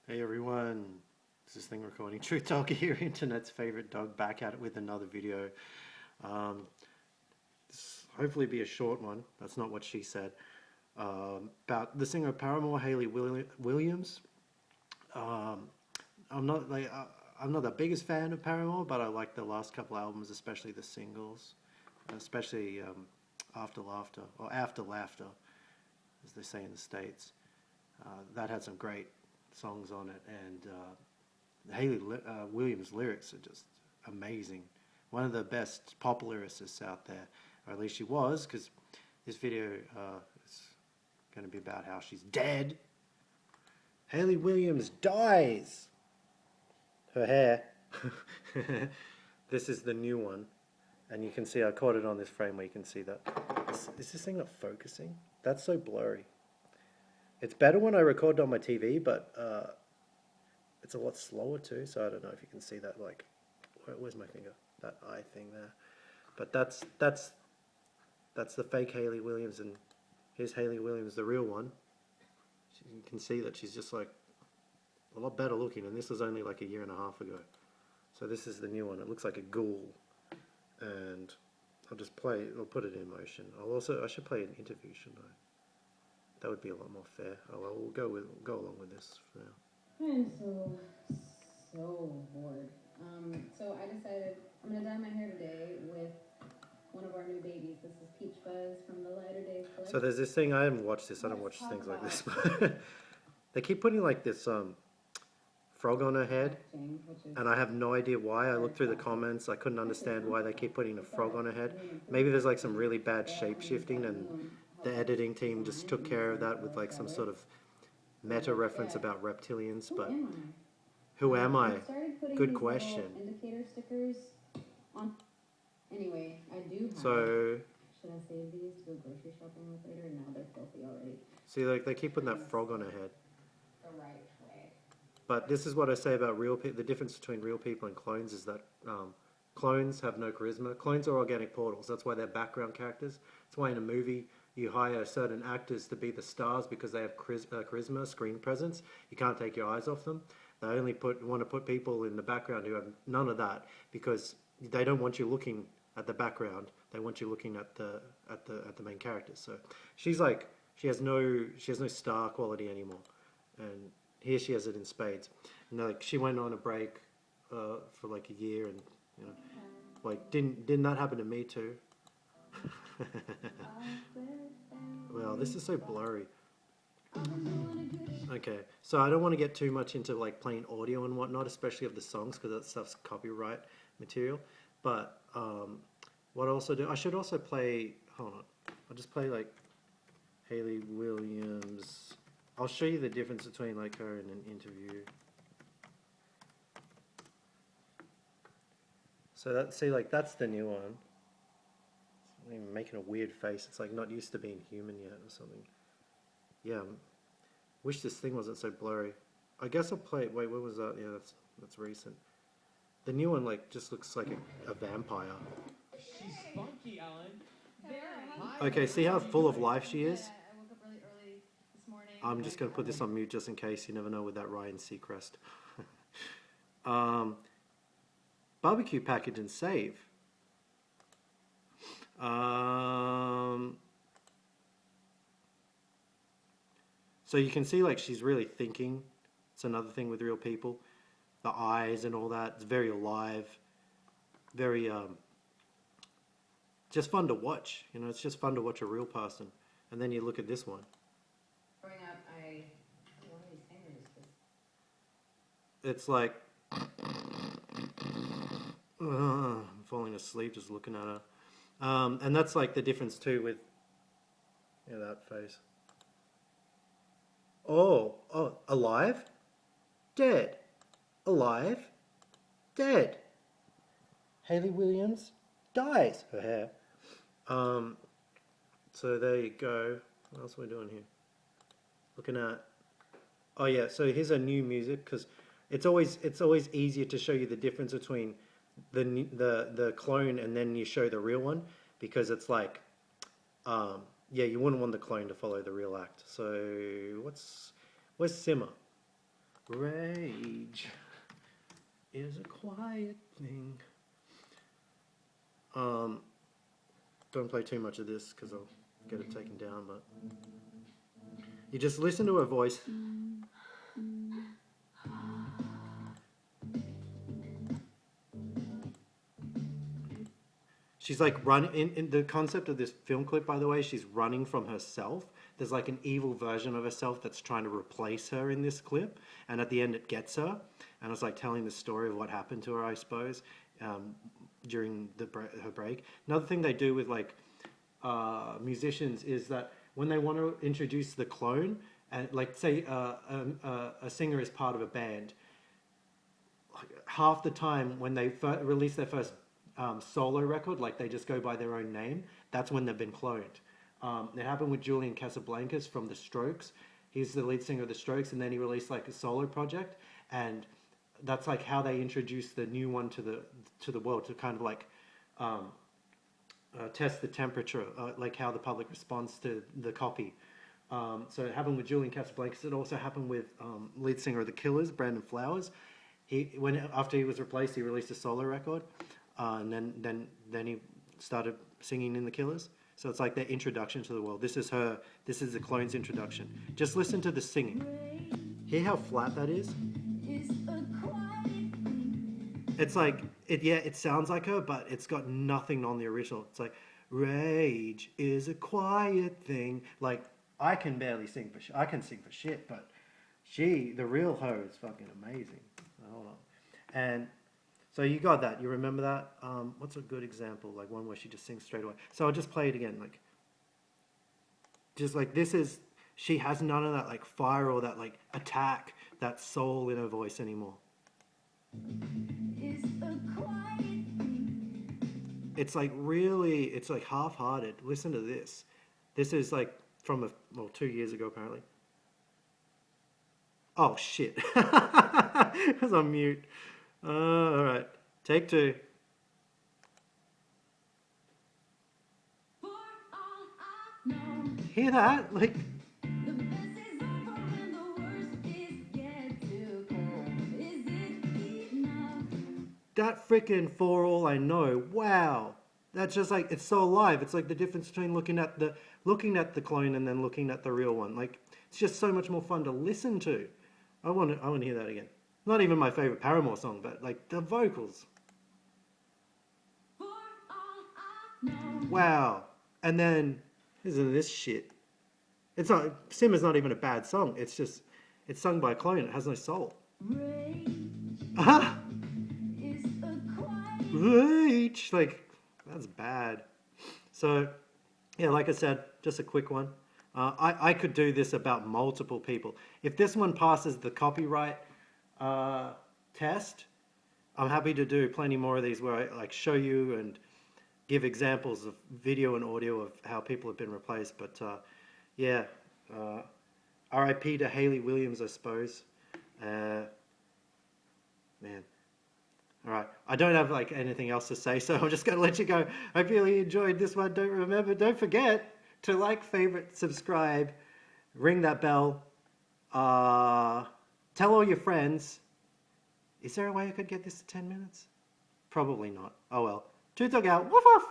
Hey everyone, this is Thing Recording. Truth Dog here, internet's favorite dog, back at it with another video. This hopefully be a short one. That's not what she said. About the singer Paramore, Hayley Williams. Um, I'm not the biggest fan of Paramore, but I like the last couple albums, especially the singles, especially After Laughter or After Laughter, as they say in the States. That had some great songs on it, and Williams' lyrics are just amazing. One of the best pop lyricists out there, or at least she was, because this video is going to be about how she's dead. Hayley Williams dies. Her hair. This is the new one, and you can see I caught it on this frame where you can see that. Is this thing not focusing? That's so blurry. It's better when I record on my TV, but it's a lot slower too, so I don't know if you can see that, like, where's my finger? That eye thing there. But that's the fake Hayley Williams, and here's Hayley Williams, the real one. You can see that she's just like a lot better looking, and this was only like a year and a half ago. So this is the new one. It looks like a ghoul, and I'll put it in motion. I should play an interview, shouldn't I? That would be a lot more fair. Oh well, we'll go along with this for now. I'm so bored. So I decided I'm gonna dye my hair today with one of our new babies. This is Peach Fuzz from the Lighter Days collection. So there's this thing, I haven't watched this, I don't watch things like this, but they keep putting like this frog on her head, and I have no idea why. I looked through the comments, I couldn't understand why they keep putting a frog on her head. Maybe there's like some really bad shape shifting, and the editing team just took care of that with like some sort of meta reference about reptilians. But who am I? Good question. Indicator stickers on. Anyway, I do have. So Should I save these to go grocery shopping with later? Now they're filthy already. see, like they keep putting that frog on her head. The right way. But this is what I say about real people. The difference between real people and clones is that clones have no charisma. Clones are organic portals. That's why they're background characters. That's why in a movie you hire certain actors to be the stars because they have charisma, screen presence. You can't take your eyes off them. They only want to put people in the background who have none of that because they don't want you looking at the background. They want you looking at the main characters. So she's like she has no star quality anymore, and here she has it in spades. And like she went on a break for like a year, and you know, like didn't that happen to me too? Well, this is so blurry. Okay, so I don't want to get too much into like playing audio and whatnot, especially of the songs, because that stuff's copyright material. But what I also do, I should also play. Hold on, I'll just play like Hayley Williams. I'll show you the difference between like her and an interview. So like that's the new one. I'm making a weird face. It's like not used to being human yet or something. Yeah, wish this thing wasn't so blurry. I guess I'll play. Wait, what was that? Yeah, that's recent. The new one like just looks like a vampire. She's spunky, Ellen. Okay, see how full of life she is? I woke up really early this morning. I'm just gonna put this on mute just in case. You never know with that Ryan Seacrest. Barbecue package and save. So you can see like she's really thinking. It's another thing with real people. The eyes and all that. It's very alive. Very just fun to watch. You know, it's just fun to watch a real person. And then you look at this one. Growing up, one of these hangers just. It's like I'm falling asleep just looking at her. And that's like the difference too with that face. Oh, alive, dead, alive, dead. Hayley Williams dies. Her hair. So there you go. What else are we doing here? Looking at. Oh yeah. So here's her new music, because it's always easier to show you the difference between the clone and then you show the real one, because it's like yeah, you wouldn't want the clone to follow the real act. So where's Simmer? Rage is a quiet thing. Don't play too much of this because I'll get it taken down, but you just listen to her voice. She's like running in the concept of this film clip, by the way, she's running from herself. There's like an evil version of herself that's trying to replace her in this clip, and at the end it gets her, and it's like telling the story of what happened to her, I suppose, during her break. Another thing they do with like musicians is that when they want to introduce the clone, and like say a singer is part of a band, half the time when they release their first solo record, like they just go by their own name, that's when they've been cloned. It happened with Julian Casablancas from The Strokes. He's the lead singer of The Strokes, and then he released like a solo project, and that's like how they introduced the new one to the world, to kind of like test the temperature, like how the public responds to the copy. So it happened with Julian Casablancas. It also happened with lead singer of The Killers, Brandon Flowers. After he was replaced, he released a solo record, and then he started singing in The Killers. So it's like their introduction to the world. This is the clone's introduction. Just listen to the singing. Hear how flat that is? It's like, it sounds like her, but it's got nothing on the original. It's like, rage is a quiet thing. Like, I can barely sing for shit. I can sing for shit, but the real her is fucking amazing. Hold on. And so you got that. You remember that? What's a good example? Like one where she just sings straight away. So I'll just play it again. Like, just like she has none of that like fire or that like attack, that soul in her voice anymore. It's like really, it's like half-hearted. Listen to this. This is like from 2 years ago apparently. Oh shit. I was on mute. All right, take two. Hear that? Like, that freaking For All I Know. Wow. That's just like, it's so alive. It's like the difference between looking at the clone and then looking at the real one. Like, it's just so much more fun to listen to. I want to hear that again. Not even my favorite Paramore song, but like the vocals. Wow. And then listen to this shit. It's not, Simmer's not even a bad song. It's just, it's sung by a clone. It has no soul. Rage. Like, that's bad. So, yeah, like I said, just a quick one. I could do this about multiple people. If this one passes the copyright test, I'm happy to do plenty more of these where I like show you and give examples of video and audio of how people have been replaced. But yeah, R.I.P. to Hayley Williams, I suppose. Man. All right, I don't have like anything else to say, so I'm just going to let you go. I really enjoyed this one. Don't forget to like, favorite, subscribe, ring that bell, tell all your friends. Is there a way I could get this to 10 minutes? Probably not. Oh well. Toot dog out. Woof woof.